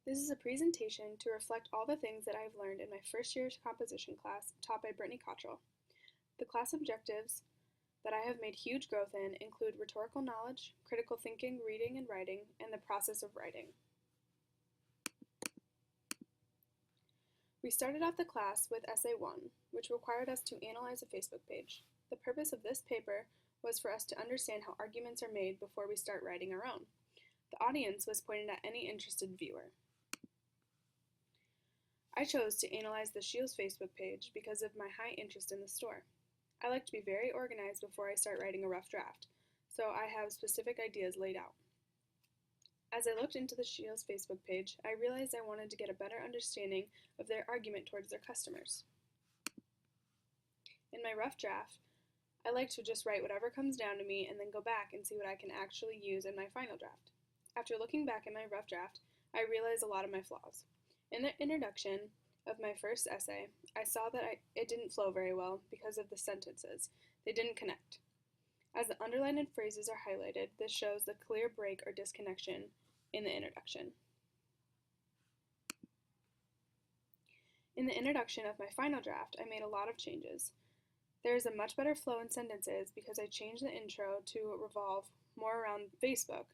This is a presentation to reflect all the things that I have learned in my first year composition class taught by Brittany Cottrell. The class objectives that I have made huge growth in include rhetorical knowledge, critical thinking, reading and writing, and the process of writing. We started off the class with Essay 1, which required us to analyze a Facebook page. The purpose of this paper was for us to understand how arguments are made before we start writing our own. The audience was pointed at any interested viewer. I chose to analyze the Shields Facebook page because of my high interest in the store. I like to be very organized before I start writing a rough draft, so I have specific ideas laid out. As I looked into the Shields Facebook page, I realized I wanted to get a better understanding of their argument towards their customers. In my rough draft, I like to just write whatever comes down to me and then go back and see what I can actually use in my final draft. After looking back at my rough draft, I realized a lot of my flaws. In the introduction of my first essay, I saw that it didn't flow very well because of the sentences. They didn't connect. As the underlined phrases are highlighted, this shows the clear break or disconnection in the introduction. In the introduction of my final draft, I made a lot of changes. There is a much better flow in sentences because I changed the intro to revolve more around Facebook,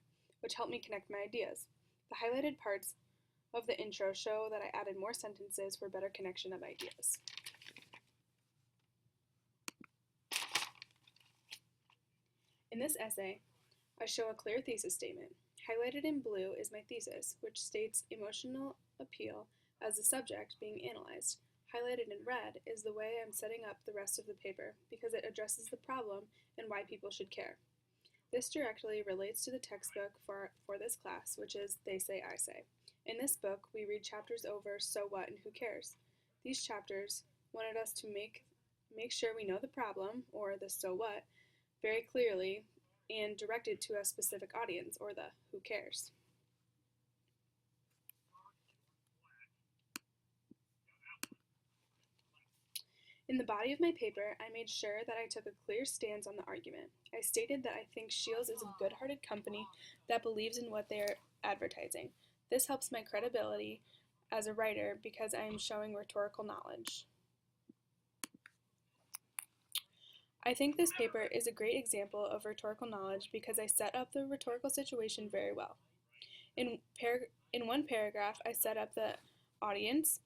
which helped me connect my ideas. The highlighted parts of the intro show that I added more sentences for better connection of ideas. In this essay, I show a clear thesis statement. Highlighted in blue is my thesis, which states emotional appeal as the subject being analyzed. Highlighted in red is the way I'm setting up the rest of the paper because it addresses the problem and why people should care. This directly relates to the textbook for this class, which is They Say, I Say. In this book, we read chapters over So What and Who Cares. These chapters wanted us to make sure we know the problem, or the so what, very clearly and direct it to a specific audience, or the who cares. In the body of my paper, I made sure that I took a clear stance on the argument. I stated that I think Shields is a good-hearted company that believes in what they are advertising. This helps my credibility as a writer because I am showing rhetorical knowledge. I think this paper is a great example of rhetorical knowledge because I set up the rhetorical situation very well. In one paragraph, I set up the audience,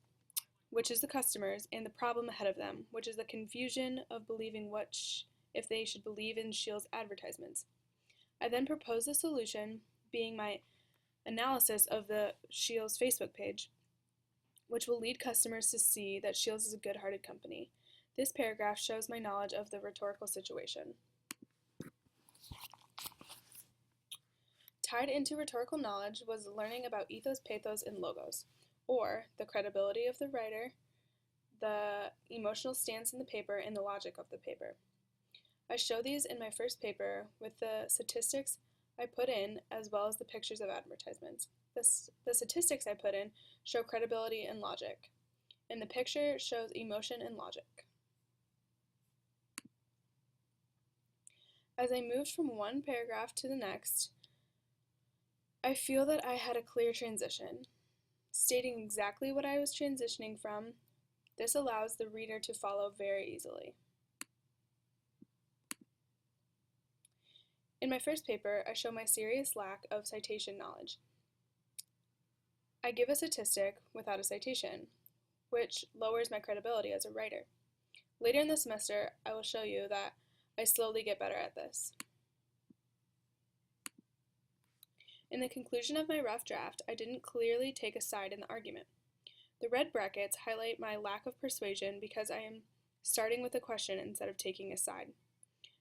which is the customers, and the problem ahead of them, which is the confusion of believing if they should believe in Shields advertisements. I then proposed a solution, being my analysis of the Shields Facebook page, which will lead customers to see that Shields is a good-hearted company. This paragraph shows my knowledge of the rhetorical situation. Tied into rhetorical knowledge was learning about ethos, pathos, and logos, or the credibility of the writer, the emotional stance in the paper, and the logic of the paper. I show these in my first paper with the statistics I put in as well as the pictures of advertisements. The statistics I put in show credibility and logic, and the picture shows emotion and logic. As I moved from one paragraph to the next, I feel that I had a clear transition. Stating exactly what I was transitioning from, this allows the reader to follow very easily. In my first paper, I show my serious lack of citation knowledge. I give a statistic without a citation, which lowers my credibility as a writer. Later in the semester, I will show you that I slowly get better at this. In the conclusion of my rough draft, I didn't clearly take a side in the argument. The red brackets highlight my lack of persuasion because I am starting with a question instead of taking a side.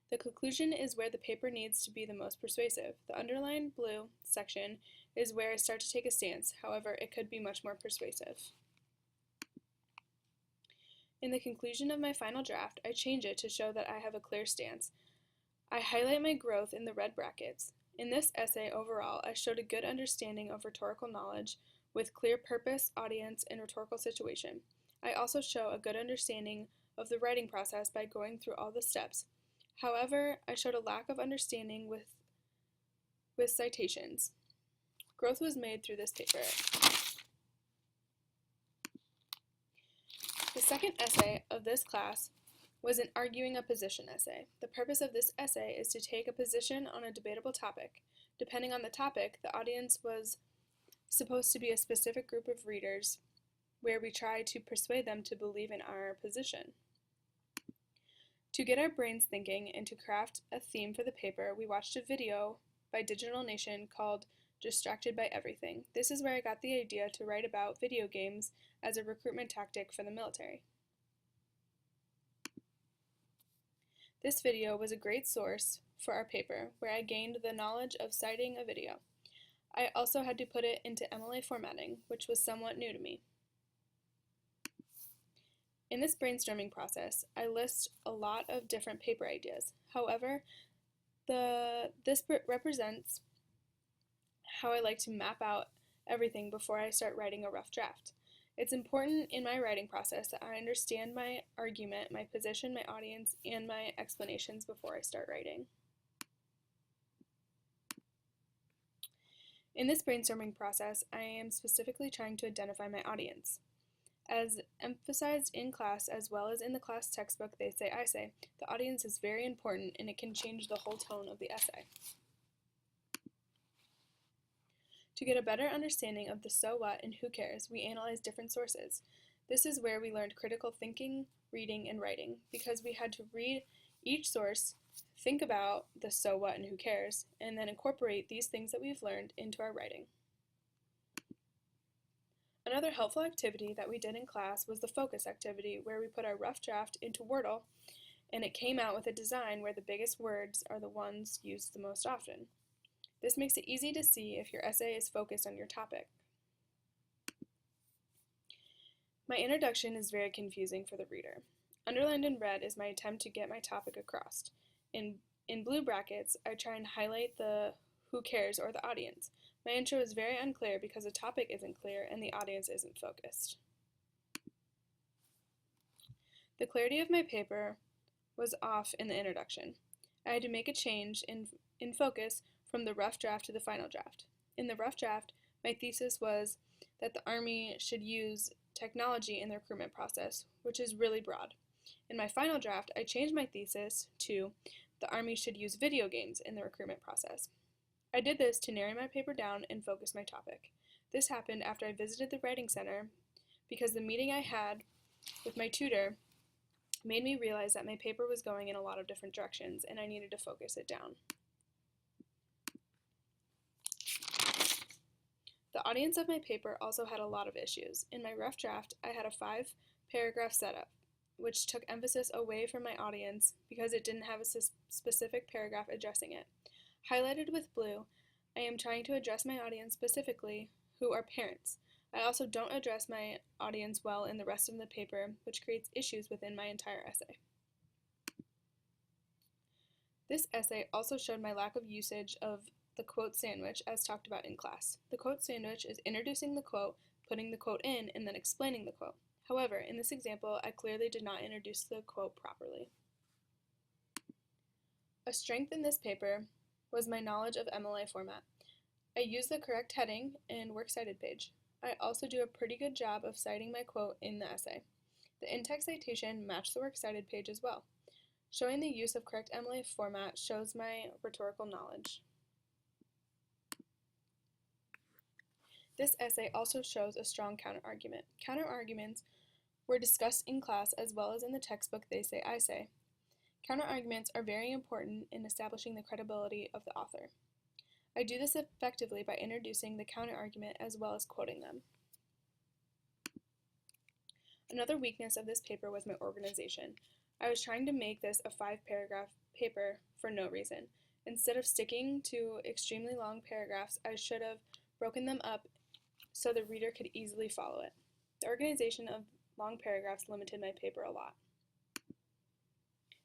The conclusion is where the paper needs to be the most persuasive. The underlined blue section is where I start to take a stance, however, it could be much more persuasive. In the conclusion of my final draft, I change it to show that I have a clear stance. I highlight my growth in the red brackets. In this essay overall, I showed a good understanding of rhetorical knowledge with clear purpose, audience, and rhetorical situation. I also show a good understanding of the writing process by going through all the steps. However, I showed a lack of understanding with citations. Growth was made through this paper. The second essay of this class was an arguing a position essay. The purpose of this essay is to take a position on a debatable topic. Depending on the topic, the audience was supposed to be a specific group of readers where we try to persuade them to believe in our position. To get our brains thinking and to craft a theme for the paper, we watched a video by Digital Nation called Distracted by Everything. This is where I got the idea to write about video games as a recruitment tactic for the military. This video was a great source for our paper, where I gained the knowledge of citing a video. I also had to put it into MLA formatting, which was somewhat new to me. In this brainstorming process, I list a lot of different paper ideas. However, this represents how I like to map out everything before I start writing a rough draft. It's important in my writing process that I understand my argument, my position, my audience, and my explanations before I start writing. In this brainstorming process, I am specifically trying to identify my audience. As emphasized in class as well as in the class textbook They Say, I Say, the audience is very important and it can change the whole tone of the essay. To get a better understanding of the so what and who cares, we analyze different sources. This is where we learned critical thinking, reading, and writing, because we had to read each source, think about the so what and who cares, and then incorporate these things that we've learned into our writing. Another helpful activity that we did in class was the focus activity, where we put our rough draft into Wordle, and it came out with a design where the biggest words are the ones used the most often. This makes it easy to see if your essay is focused on your topic. My introduction is very confusing for the reader. Underlined in red is my attempt to get my topic across. In blue brackets, I try and highlight the who cares or the audience. My intro is very unclear because the topic isn't clear and the audience isn't focused. The clarity of my paper was off in the introduction. I had to make a change in focus from the rough draft to the final draft. In the rough draft, my thesis was that the Army should use technology in the recruitment process, which is really broad. In my final draft, I changed my thesis to the Army should use video games in the recruitment process. I did this to narrow my paper down and focus my topic. This happened after I visited the Writing Center because the meeting I had with my tutor made me realize that my paper was going in a lot of different directions and I needed to focus it down. The audience of my paper also had a lot of issues. In my rough draft, I had a 5-paragraph setup, which took emphasis away from my audience because it didn't have a specific paragraph addressing it. Highlighted with blue, I am trying to address my audience specifically, who are parents. I also don't address my audience well in the rest of the paper, which creates issues within my entire essay. This essay also showed my lack of usage of the quote sandwich as talked about in class. The quote sandwich is introducing the quote, putting the quote in, and then explaining the quote. However, in this example, I clearly did not introduce the quote properly. A strength in this paper was my knowledge of MLA format. I use the correct heading and works cited page. I also do a pretty good job of citing my quote in the essay. The in-text citation matched the works cited page as well. Showing the use of correct MLA format shows my rhetorical knowledge. This essay also shows a strong counterargument. Counterarguments were discussed in class as well as in the textbook They Say, I Say. Counterarguments are very important in establishing the credibility of the author. I do this effectively by introducing the counterargument as well as quoting them. Another weakness of this paper was my organization. I was trying to make this a 5-paragraph paper for no reason. Instead of sticking to extremely long paragraphs, I should have broken them up so the reader could easily follow it. The organization of long paragraphs limited my paper a lot.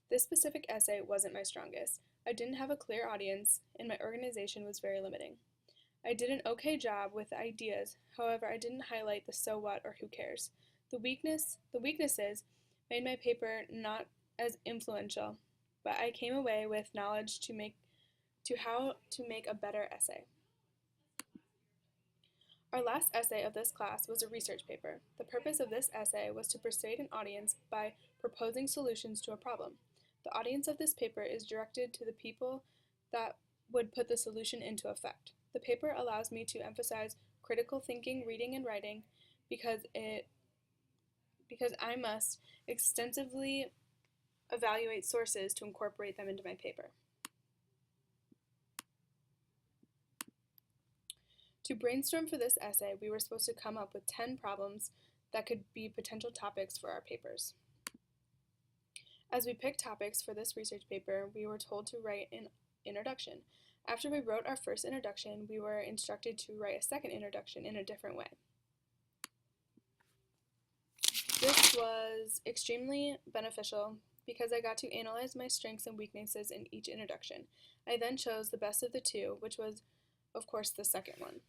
This specific essay wasn't my strongest. I didn't have a clear audience, and my organization was very limiting. I did an okay job with the ideas, however, I didn't highlight the so what or who cares. The weaknesses made my paper not as influential, but I came away with knowledge to how to make a better essay. Our last essay of this class was a research paper. The purpose of this essay was to persuade an audience by proposing solutions to a problem. The audience of this paper is directed to the people that would put the solution into effect. The paper allows me to emphasize critical thinking, reading, and writing because I must extensively evaluate sources to incorporate them into my paper. To brainstorm for this essay, we were supposed to come up with 10 problems that could be potential topics for our papers. As we picked topics for this research paper, we were told to write an introduction. After we wrote our first introduction, we were instructed to write a second introduction in a different way. This was extremely beneficial because I got to analyze my strengths and weaknesses in each introduction. I then chose the best of the two, which was, of course, the second one.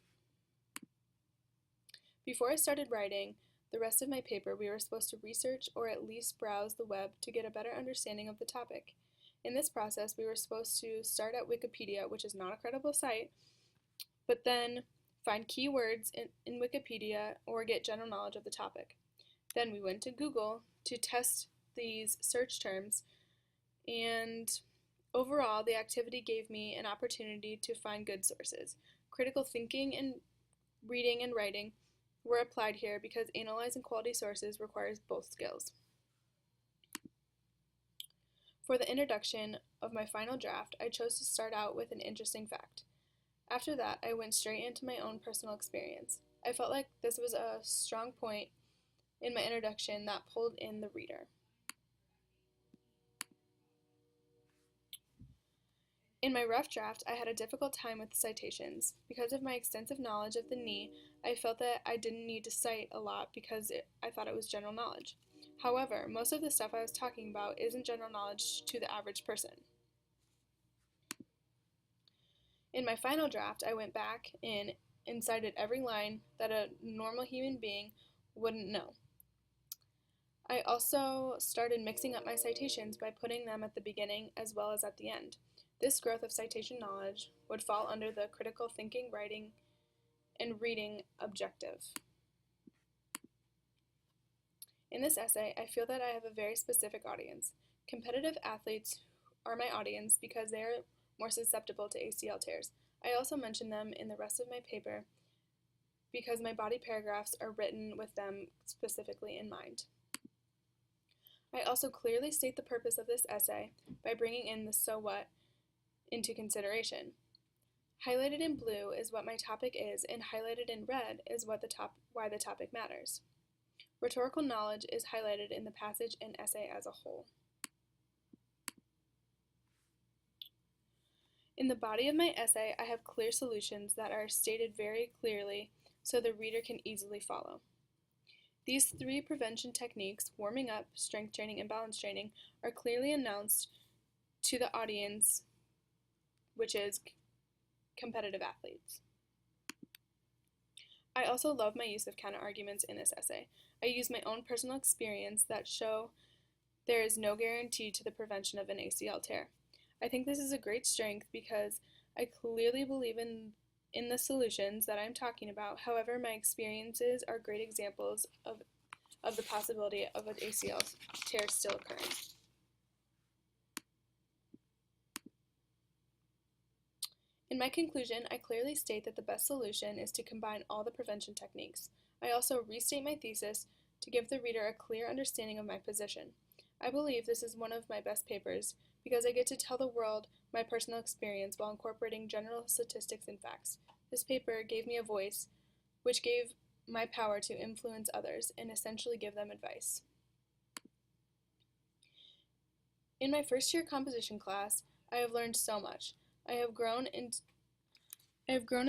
Before I started writing the rest of my paper, we were supposed to research or at least browse the web to get a better understanding of the topic. In this process, we were supposed to start at Wikipedia, which is not a credible site, but then find keywords in Wikipedia or get general knowledge of the topic. Then we went to Google to test these search terms, and overall, the activity gave me an opportunity to find good sources. Critical thinking and reading and writing were applied here because analyzing quality sources requires both skills. For the introduction of my final draft, I chose to start out with an interesting fact. After that, I went straight into my own personal experience. I felt like this was a strong point in my introduction that pulled in the reader. In my rough draft, I had a difficult time with the citations. Because of my extensive knowledge of the knee, I felt that I didn't need to cite a lot because I thought it was general knowledge. However, most of the stuff I was talking about isn't general knowledge to the average person. In my final draft, I went back in and cited every line that a normal human being wouldn't know. I also started mixing up my citations by putting them at the beginning as well as at the end. This growth of citation knowledge would fall under the critical thinking, writing, and reading objective. In this essay, I feel that I have a very specific audience. Competitive athletes are my audience because they are more susceptible to ACL tears. I also mention them in the rest of my paper because my body paragraphs are written with them specifically in mind. I also clearly state the purpose of this essay by bringing in the so what into consideration. Highlighted in blue is what my topic is, and highlighted in red is why the topic matters. Rhetorical knowledge is highlighted in the passage and essay as a whole. In the body of my essay, I have clear solutions that are stated very clearly so the reader can easily follow. These 3 prevention techniques, warming up, strength training, and balance training, are clearly announced to the audience, which is competitive athletes. I also love my use of counter-arguments in this essay. I use my own personal experience that show there is no guarantee to the prevention of an ACL tear. I think this is a great strength because I clearly believe in the solutions that I'm talking about. However, my experiences are great examples of the possibility of an ACL tear still occurring. In my conclusion, I clearly state that the best solution is to combine all the prevention techniques. I also restate my thesis to give the reader a clear understanding of my position. I believe this is one of my best papers because I get to tell the world my personal experience while incorporating general statistics and facts. This paper gave me a voice, which gave my power to influence others and essentially give them advice. In my first year composition class, I have learned so much. I have grown in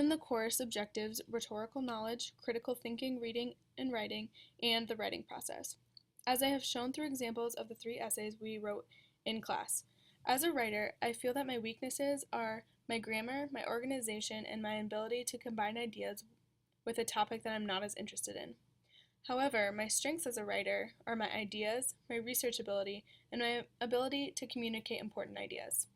the course objectives, rhetorical knowledge, critical thinking, reading and writing, and the writing process, as I have shown through examples of the 3 essays we wrote in class. As a writer, I feel that my weaknesses are my grammar, my organization, and my ability to combine ideas with a topic that I'm not as interested in. However, my strengths as a writer are my ideas, my research ability, and my ability to communicate important ideas.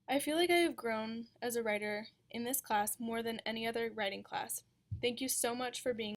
I feel like I have grown as a writer in this class more than any other writing class Thank you so much for being